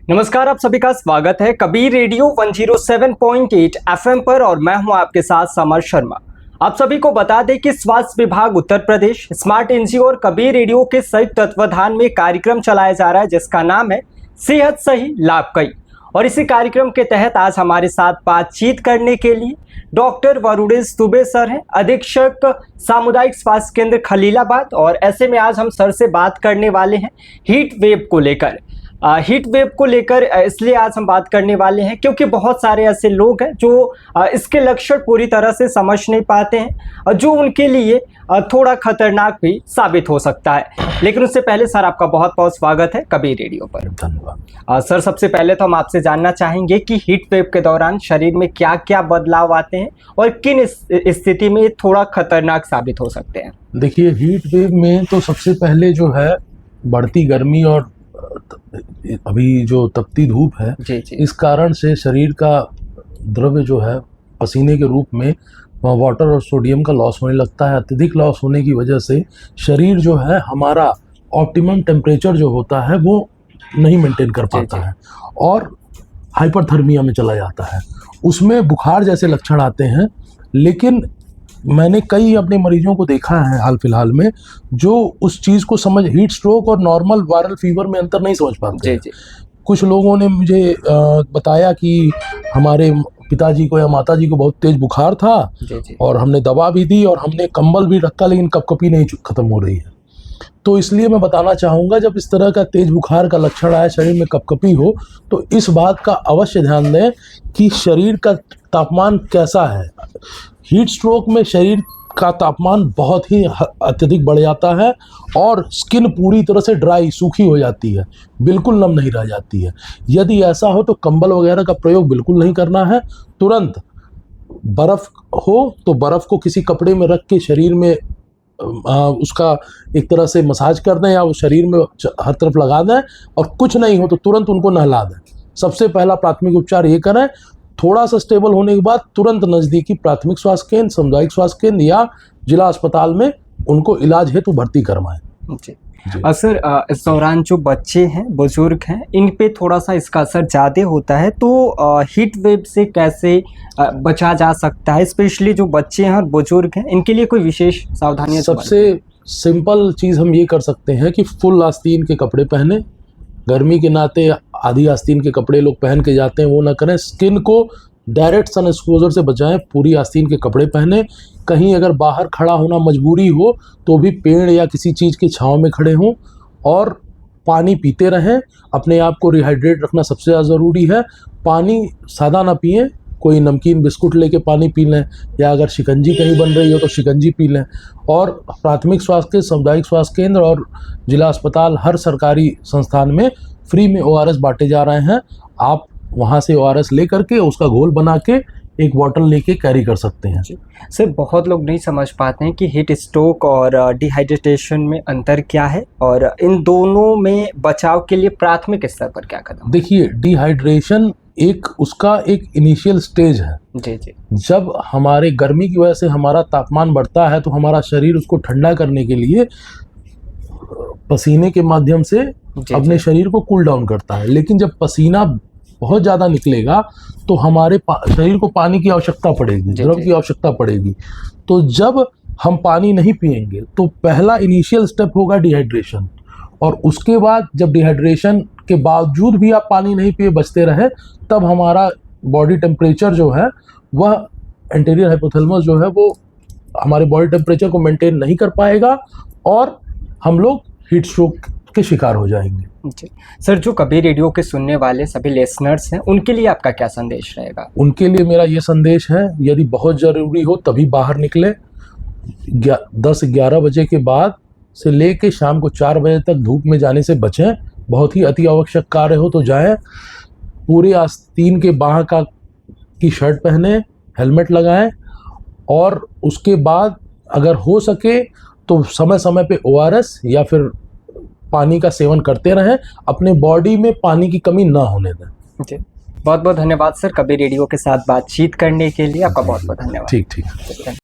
नमस्कार, आप सभी का स्वागत है कबीर रेडियो 107.8 एफएम पर और मैं हूं आपके साथ समर शर्मा। आप सभी को बता दें कि स्वास्थ्य विभाग उत्तर प्रदेश, स्मार्ट एनजीओ और कबीर रेडियो के संयुक्त तत्वाधान में कार्यक्रम चलाया जा रहा है जिसका नाम है सेहत सही लाभ कई। और इसी कार्यक्रम के तहत आज हमारे साथ बातचीत करने के लिए डॉक्टर वरुणेश दुबे सर हैं, अधीक्षक सामुदायिक स्वास्थ्य केंद्र खलीलाबाद। और ऐसे में आज हम सर से बात करने वाले हैं हीट वेव को लेकर। इसलिए आज हम बात करने वाले हैं क्योंकि बहुत सारे ऐसे लोग हैं जो इसके लक्षण पूरी तरह से समझ नहीं पाते हैं और जो उनके लिए थोड़ा खतरनाक भी साबित हो सकता है। लेकिन उससे पहले सर, आपका बहुत बहुत स्वागत है कबीर रेडियो पर। धन्यवाद। सर, सबसे पहले तो हम आपसे जानना चाहेंगे कि हीट वेव के दौरान शरीर में क्या क्या बदलाव आते हैं और किन स्थिति में थोड़ा खतरनाक साबित हो सकते हैं। देखिए, हीट वेव में तो सबसे पहले जो है बढ़ती गर्मी और अभी जो तपती धूप है जी जी। इस कारण से शरीर का द्रव्य जो है पसीने के रूप में वाटर और सोडियम का लॉस होने लगता है। अत्यधिक लॉस होने की वजह से शरीर जो है हमारा ऑप्टिमम टेम्परेचर जो होता है वो नहीं मेंटेन कर पाता है और हाइपरथर्मिया में चला जाता है। उसमें बुखार जैसे लक्षण आते हैं। लेकिन मैंने कई अपने मरीजों को देखा है हाल फिलहाल में जो उस चीज़ को हीट स्ट्रोक और नॉर्मल वायरल फीवर में अंतर नहीं समझ पाते। जी। कुछ लोगों ने मुझे बताया कि हमारे पिताजी को या माताजी को बहुत तेज बुखार था जी। और हमने दवा भी दी और हमने कंबल भी रखा लेकिन कपकपी नहीं खत्म हो रही है। तो इसलिए मैं बताना चाहूँगा, जब इस तरह का तेज बुखार का लक्षण आए, शरीर में कपकपी हो, तो इस बात का अवश्य ध्यान दें कि शरीर का तापमान कैसा है। हीट स्ट्रोक में शरीर का तापमान बहुत ही अत्यधिक बढ़ जाता है और स्किन पूरी तरह से ड्राई, सूखी हो जाती है, बिल्कुल नम नहीं रह जाती है। यदि ऐसा हो तो कंबल वगैरह का प्रयोग बिल्कुल नहीं करना है। तुरंत बर्फ़ हो तो बर्फ़ को किसी कपड़े में रख के शरीर में उसका एक तरह से मसाज कर दें या वो शरीर में हर तरफ लगा दें, और कुछ नहीं हो तो तुरंत उनको नहला दें। सबसे पहला प्राथमिक उपचार ये करें। थोड़ा सा स्टेबल होने के बाद तुरंत नज़दीकी प्राथमिक स्वास्थ्य केंद्र, सामुदायिक स्वास्थ्य केंद्र या जिला अस्पताल में उनको इलाज हेतु भर्ती करवाएं। जी। सर, इस दौरान जो बच्चे हैं, बुजुर्ग हैं, इन पे थोड़ा सा इसका असर ज़्यादा होता है, तो हीट वेव से कैसे बचा जा सकता है? स्पेशली जो बच्चे हैं और बुजुर्ग हैं, इनके लिए कोई विशेष सावधानियां? सबसे सिंपल चीज़ हम ये कर सकते हैं कि फुल आस्तीन के कपड़े पहने। गर्मी के नाते आधी आस्तीन के कपड़े लोग पहन के जाते हैं, वो ना करें। स्किन को डायरेक्ट सन एक्सपोजर से बचाएं, पूरी आस्तीन के कपड़े पहने। कहीं अगर बाहर खड़ा होना मजबूरी हो तो भी पेड़ या किसी चीज़ की छांव में खड़े हों और पानी पीते रहें। अपने आप को रिहाइड्रेट रखना सबसे ज़्यादा ज़रूरी है। पानी सादा ना पिएं, कोई नमकीन बिस्कुट लेके पानी पी लें या अगर शिकंजी कहीं बन रही हो तो शिकंजी पी लें। और प्राथमिक स्वास्थ्य केंद्र, सामुदायिक स्वास्थ्य केंद्र और जिला अस्पताल, हर सरकारी संस्थान में फ्री में ORS बांटे जा रहे हैं। आप वहाँ से ORS ले करके उसका घोल बना के एक बॉटल लेके कैरी कर सकते हैं। सर, बहुत लोग नहीं समझ पाते हैं कि हीट स्ट्रोक और डिहाइड्रेशन में अंतर क्या है और इन दोनों में बचाव के लिए प्राथमिक स्तर पर क्या कदम? देखिए, डिहाइड्रेशन उसका एक इनिशियल स्टेज है। जी। जब हमारे गर्मी की वजह से हमारा तापमान बढ़ता है तो हमारा शरीर उसको ठंडा करने के लिए पसीने के माध्यम से अपने शरीर को कूल डाउन करता है। लेकिन जब पसीना बहुत ज़्यादा निकलेगा तो हमारे शरीर को पानी की आवश्यकता पड़ेगी, द्रव की आवश्यकता पड़ेगी। तो जब हम पानी नहीं पिएंगे तो पहला इनिशियल स्टेप होगा डिहाइड्रेशन। और उसके बाद जब डिहाइड्रेशन के बावजूद भी आप पानी नहीं पिए बचते रहे, तब हमारा बॉडी टेम्परेचर जो है वह एंटीरियर हाइपोथैलेमस जो है वो हमारे बॉडी टेम्परेचर को मेंटेन नहीं कर पाएगा और हम लोग हीट स्ट्रोक के शिकार हो जाएंगे। जी सर, जो कबीर रेडियो के सुनने वाले सभी लिसनर्स हैं उनके लिए आपका क्या संदेश रहेगा? उनके लिए मेरा ये संदेश है, यदि बहुत ज़रूरी हो तभी बाहर निकले। 10-11 बजे के बाद से लेके शाम को 4 बजे तक धूप में जाने से बचें। बहुत ही अति आवश्यक कार्य हो तो जाएं। पूरे आस्तीन के बाह की शर्ट पहने, हेलमेट लगाएं और उसके बाद अगर हो सके तो समय समय पे ORS या फिर पानी का सेवन करते रहें। अपने बॉडी में पानी की कमी ना होने दें। जी, बहुत बहुत धन्यवाद सर कबीर रेडियो के साथ बातचीत करने के लिए। आपका बहुत बहुत धन्यवाद। ठीक।